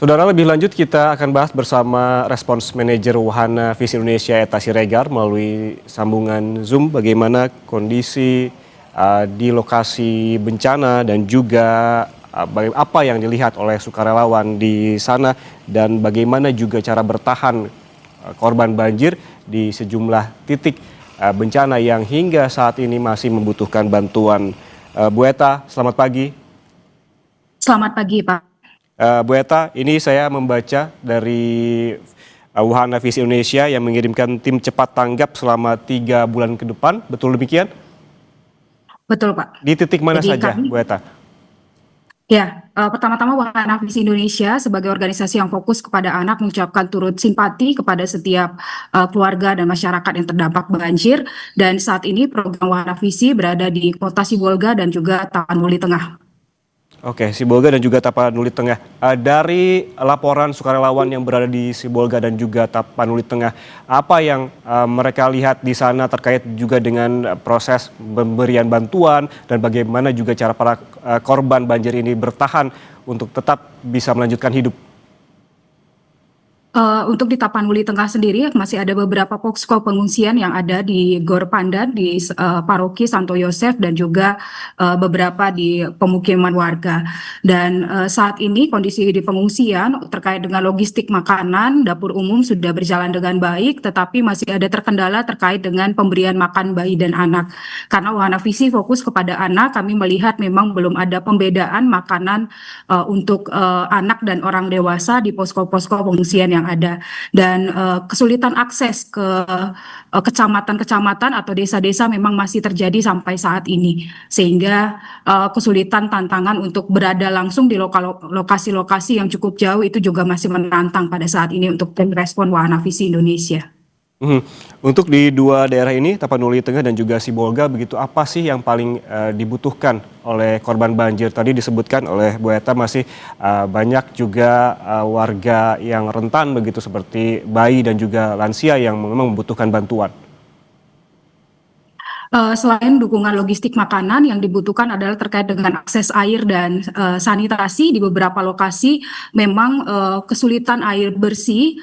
Saudara, lebih lanjut kita akan bahas bersama Respons Manager Wahana Visi Indonesia Eta Siregar melalui sambungan Zoom bagaimana kondisi di lokasi bencana dan juga apa yang dilihat oleh sukarelawan di sana dan bagaimana juga cara bertahan korban banjir di sejumlah titik bencana yang hingga saat ini masih membutuhkan bantuan. Bu Eta, selamat pagi. Selamat pagi, Pak. Bu Eta, ini saya membaca dari Wahana Visi Indonesia yang mengirimkan tim cepat tanggap selama 3 bulan ke depan, betul demikian? Betul, Pak. Di titik mana saja, Bu Eta? Ya, pertama-tama Wahana Visi Indonesia sebagai organisasi yang fokus kepada anak mengucapkan turut simpati kepada setiap keluarga dan masyarakat yang terdampak banjir. Dan saat ini program Wahana Visi berada di Kota Sibolga dan juga Tapanuli Tengah. Oke, Sibolga dan juga Tapanuli Tengah. Dari laporan sukarelawan yang berada di Sibolga dan juga Tapanuli Tengah, apa yang mereka lihat di sana terkait juga dengan proses pemberian bantuan dan bagaimana juga cara para korban banjir ini bertahan untuk tetap bisa melanjutkan hidup? Untuk di Tapanuli Tengah sendiri masih ada beberapa posko pengungsian yang ada di Gor Pandan, di Paroki Santo Yosef dan juga beberapa di pemukiman warga. Dan saat ini kondisi di pengungsian terkait dengan logistik makanan, dapur umum sudah berjalan dengan baik, tetapi masih ada terkendala terkait dengan pemberian makan bayi dan anak. Karena Wahana Visi fokus kepada anak, kami melihat memang belum ada pembedaan makanan untuk anak dan orang dewasa di posko-posko pengungsian yang ada, dan kesulitan akses ke kecamatan-kecamatan atau desa-desa memang masih terjadi sampai saat ini, sehingga kesulitan tantangan untuk berada langsung di lokasi-lokasi yang cukup jauh itu juga masih menantang pada saat ini untuk tim respon Wahana Visi Indonesia. Untuk di dua daerah ini, Tapanuli Tengah dan juga Sibolga, begitu apa sih yang paling dibutuhkan oleh korban banjir? Tadi disebutkan oleh Bu Eta masih banyak juga warga yang rentan begitu seperti bayi dan juga lansia yang memang membutuhkan bantuan. Selain dukungan logistik makanan, yang dibutuhkan adalah terkait dengan akses air dan sanitasi di beberapa lokasi. Memang kesulitan air bersih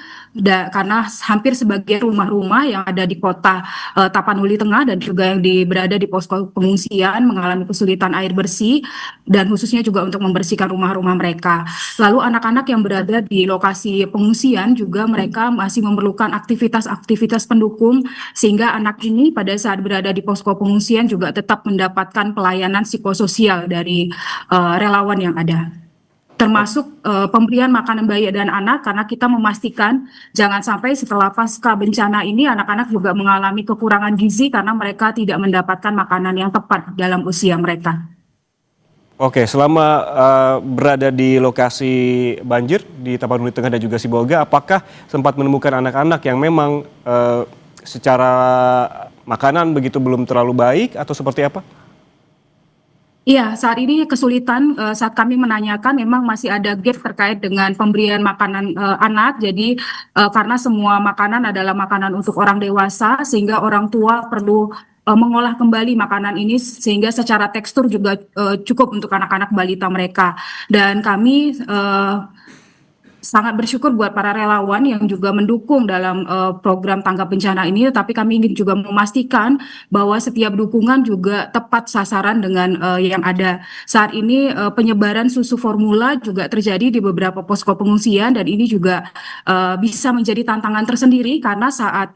karena hampir sebagian rumah-rumah yang ada di kota Tapanuli Tengah dan juga yang berada di posko pengungsian mengalami kesulitan air bersih, dan khususnya juga untuk membersihkan rumah-rumah mereka. Lalu anak-anak yang berada di lokasi pengungsian juga mereka masih memerlukan aktivitas-aktivitas pendukung, sehingga anak ini pada saat berada di posko pengungsian juga tetap mendapatkan pelayanan psikososial dari relawan yang ada, termasuk pemberian makanan bayi dan anak, karena kita memastikan jangan sampai setelah pasca bencana ini anak-anak juga mengalami kekurangan gizi karena mereka tidak mendapatkan makanan yang tepat dalam usia mereka. Oke, selama berada di lokasi banjir di Tapanuli Tengah dan juga Sibolga, apakah sempat menemukan anak-anak yang memang secara makanan begitu belum terlalu baik atau seperti apa? Iya, saat ini kesulitan saat kami menanyakan memang masih ada gap terkait dengan pemberian makanan anak. Jadi karena semua makanan adalah makanan untuk orang dewasa, sehingga orang tua perlu mengolah kembali makanan ini sehingga secara tekstur juga cukup untuk anak-anak balita mereka. Dan kami sangat bersyukur buat para relawan yang juga mendukung dalam program tanggap bencana ini, tapi kami ingin juga memastikan bahwa setiap dukungan juga tepat sasaran dengan yang ada. Saat ini penyebaran susu formula juga terjadi di beberapa posko pengungsian, dan ini juga bisa menjadi tantangan tersendiri karena saat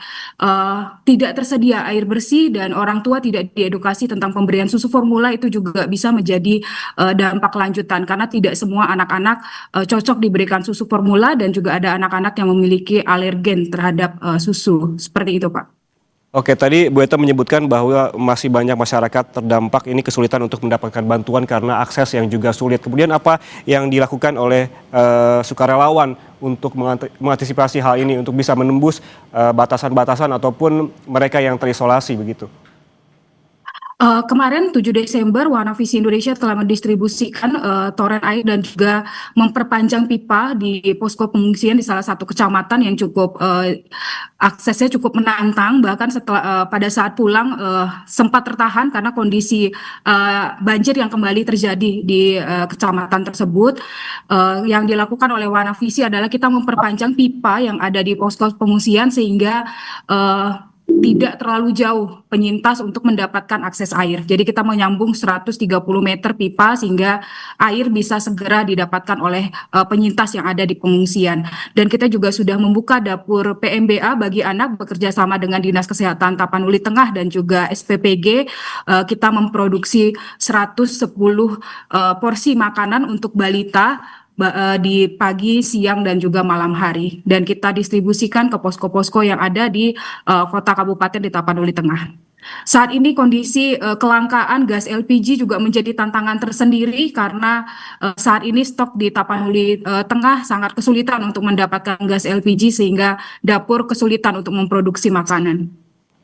tidak tersedia air bersih dan orang tua tidak diedukasi tentang pemberian susu formula, itu juga bisa menjadi dampak lanjutan karena tidak semua anak-anak cocok diberikan susu formula, dan juga ada anak-anak yang memiliki alergen terhadap susu. Seperti itu, Pak. Oke, tadi Bu Eta menyebutkan bahwa masih banyak masyarakat terdampak ini kesulitan untuk mendapatkan bantuan karena akses yang juga sulit. Kemudian apa yang dilakukan oleh sukarelawan untuk mengantisipasi hal ini untuk bisa menembus batasan-batasan ataupun mereka yang terisolasi begitu? Kemarin 7 Desember Warna Visi Indonesia telah mendistribusikan toren air dan juga memperpanjang pipa di posko pengungsian di salah satu kecamatan yang cukup aksesnya cukup menantang, bahkan setelah pada saat pulang sempat tertahan karena kondisi banjir yang kembali terjadi di kecamatan tersebut. Yang dilakukan oleh Warna Visi adalah kita memperpanjang pipa yang ada di posko pengungsian sehingga tidak terlalu jauh penyintas untuk mendapatkan akses air. Jadi kita menyambung 130 meter pipa sehingga air bisa segera didapatkan oleh penyintas yang ada di pengungsian. Dan kita juga sudah membuka dapur PMBA bagi anak bekerja sama dengan Dinas Kesehatan Tapanuli Tengah dan juga SPPG. Kita memproduksi 110 porsi makanan untuk balita di pagi, siang, dan juga malam hari. Dan kita distribusikan ke posko-posko yang ada di kota kabupaten di Tapanuli Tengah. Saat ini kondisi kelangkaan gas LPG juga menjadi tantangan tersendiri karena saat ini stok di Tapanuli Tengah sangat kesulitan untuk mendapatkan gas LPG sehingga dapur kesulitan untuk memproduksi makanan.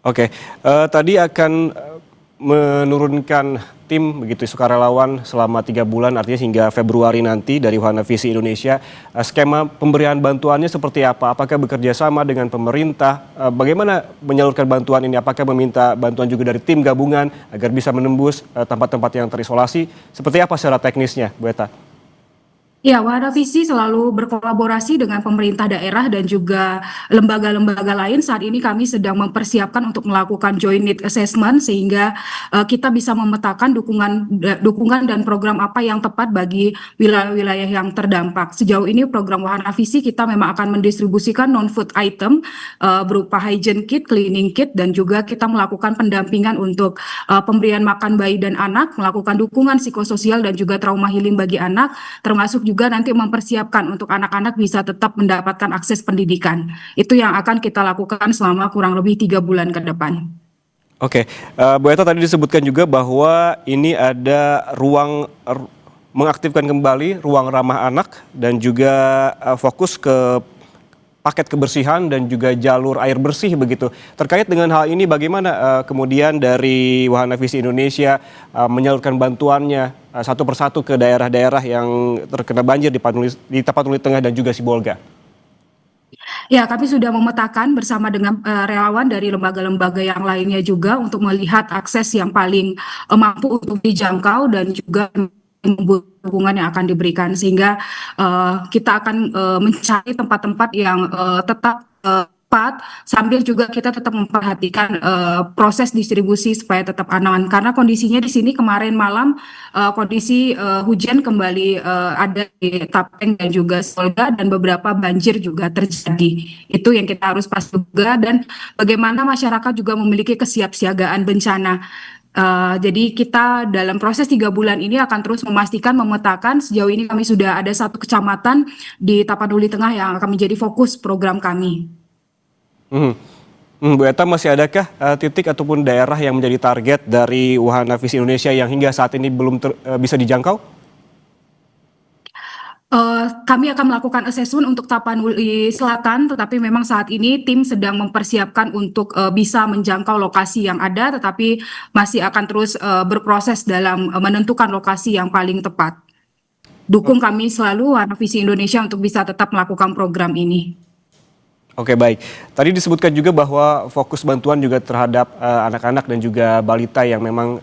Oke, tadi akan menurunkan tim begitu sukarelawan selama 3 bulan, artinya hingga Februari nanti dari Wahana Visi Indonesia. Skema pemberian bantuannya seperti apa? Apakah bekerja sama dengan pemerintah? Bagaimana menyalurkan bantuan ini? Apakah meminta bantuan juga dari tim gabungan agar bisa menembus tempat-tempat yang terisolasi? Seperti apa secara teknisnya, Bu Eta? Ya, Wahana Visi selalu berkolaborasi dengan pemerintah daerah dan juga lembaga-lembaga lain. Saat ini kami sedang mempersiapkan untuk melakukan joint need assessment sehingga kita bisa memetakan dukungan dan program apa yang tepat bagi wilayah-wilayah yang terdampak. Sejauh ini program Wahana Visi kita memang akan mendistribusikan non-food item berupa hygiene kit, cleaning kit, dan juga kita melakukan pendampingan untuk pemberian makan bayi dan anak, melakukan dukungan psikososial dan juga trauma healing bagi anak, termasuk juga nanti mempersiapkan untuk anak-anak bisa tetap mendapatkan akses pendidikan. Itu yang akan kita lakukan selama kurang lebih 3 bulan ke depan. Oke, Bu Eta tadi disebutkan juga bahwa ini ada ruang mengaktifkan kembali ruang ramah anak dan juga fokus ke paket kebersihan dan juga jalur air bersih begitu. Terkait dengan hal ini bagaimana kemudian dari Wahana Visi Indonesia menyalurkan bantuannya satu persatu ke daerah-daerah yang terkena banjir di Tapanuli Tengah dan juga Sibolga? Ya, kami sudah memetakan bersama dengan relawan dari lembaga-lembaga yang lainnya juga untuk melihat akses yang paling mampu untuk dijangkau dan juga dukungan yang akan diberikan sehingga kita akan mencari tempat-tempat yang tetap tepat sambil juga kita tetap memperhatikan proses distribusi supaya tetap aman karena kondisinya di sini kemarin malam kondisi hujan kembali ada di Tapeng dan juga Sibolga dan beberapa banjir juga terjadi. Itu yang kita harus pasti juga dan bagaimana masyarakat juga memiliki kesiapsiagaan bencana. Jadi kita dalam proses 3 bulan ini akan terus memastikan memetakan sejauh ini kami sudah ada 1 kecamatan di Tapanuli Tengah yang akan menjadi fokus program kami. Bu Eta, masih adakah titik ataupun daerah yang menjadi target dari Wahana Visi Indonesia yang hingga saat ini belum bisa dijangkau? Kami akan melakukan assessment untuk Tapanuli Selatan, tetapi memang saat ini tim sedang mempersiapkan untuk bisa menjangkau lokasi yang ada, tetapi masih akan terus berproses dalam menentukan lokasi yang paling tepat. Dukung kami selalu Wahana Visi Indonesia untuk bisa tetap melakukan program ini. Oke, baik. Tadi disebutkan juga bahwa fokus bantuan juga terhadap anak-anak dan juga balita yang memang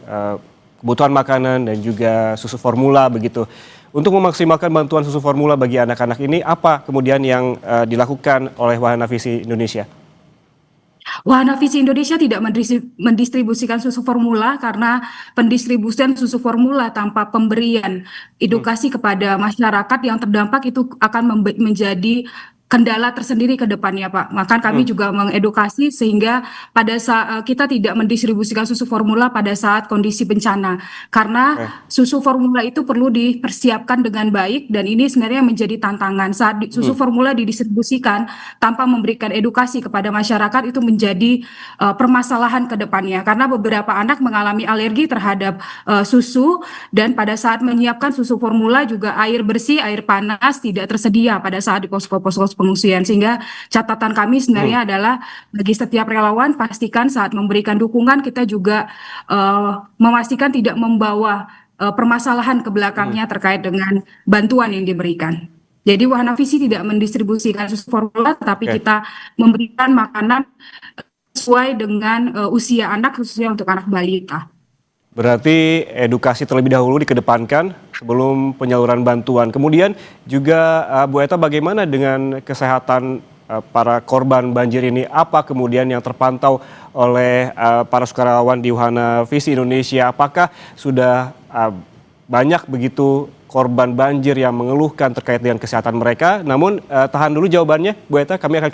kebutuhan makanan dan juga susu formula begitu. Untuk memaksimalkan bantuan susu formula bagi anak-anak ini, apa kemudian yang dilakukan oleh Wahana Visi Indonesia? Wahana Visi Indonesia tidak mendistribusikan susu formula karena pendistribusian susu formula tanpa pemberian edukasi kepada masyarakat yang terdampak itu akan menjadi kendala tersendiri ke depannya, Pak. Maka kami juga mengedukasi sehingga pada saat kita tidak mendistribusikan susu formula pada saat kondisi bencana. Karena susu formula itu perlu dipersiapkan dengan baik dan ini sebenarnya menjadi tantangan. Saat susu formula didistribusikan tanpa memberikan edukasi kepada masyarakat itu menjadi permasalahan ke depannya. Karena beberapa anak mengalami alergi terhadap susu dan pada saat menyiapkan susu formula juga air bersih, air panas tidak tersedia pada saat di posko-posko pengungsian. Sehingga catatan kami sebenarnya adalah bagi setiap relawan pastikan saat memberikan dukungan kita juga memastikan tidak membawa permasalahan ke belakangnya terkait dengan bantuan yang diberikan. Jadi Wahana Visi tidak mendistribusikan susu formula, tapi kita memberikan makanan sesuai dengan usia anak, khususnya untuk anak balita. Berarti edukasi terlebih dahulu dikedepankan sebelum penyaluran bantuan. Kemudian juga Bu Eta, bagaimana dengan kesehatan para korban banjir ini? Apa kemudian yang terpantau oleh para sukarelawan di Wahana Visi Indonesia? Apakah sudah banyak begitu korban banjir yang mengeluhkan terkait dengan kesehatan mereka? Namun tahan dulu jawabannya Bu Eta, kami akan kembali.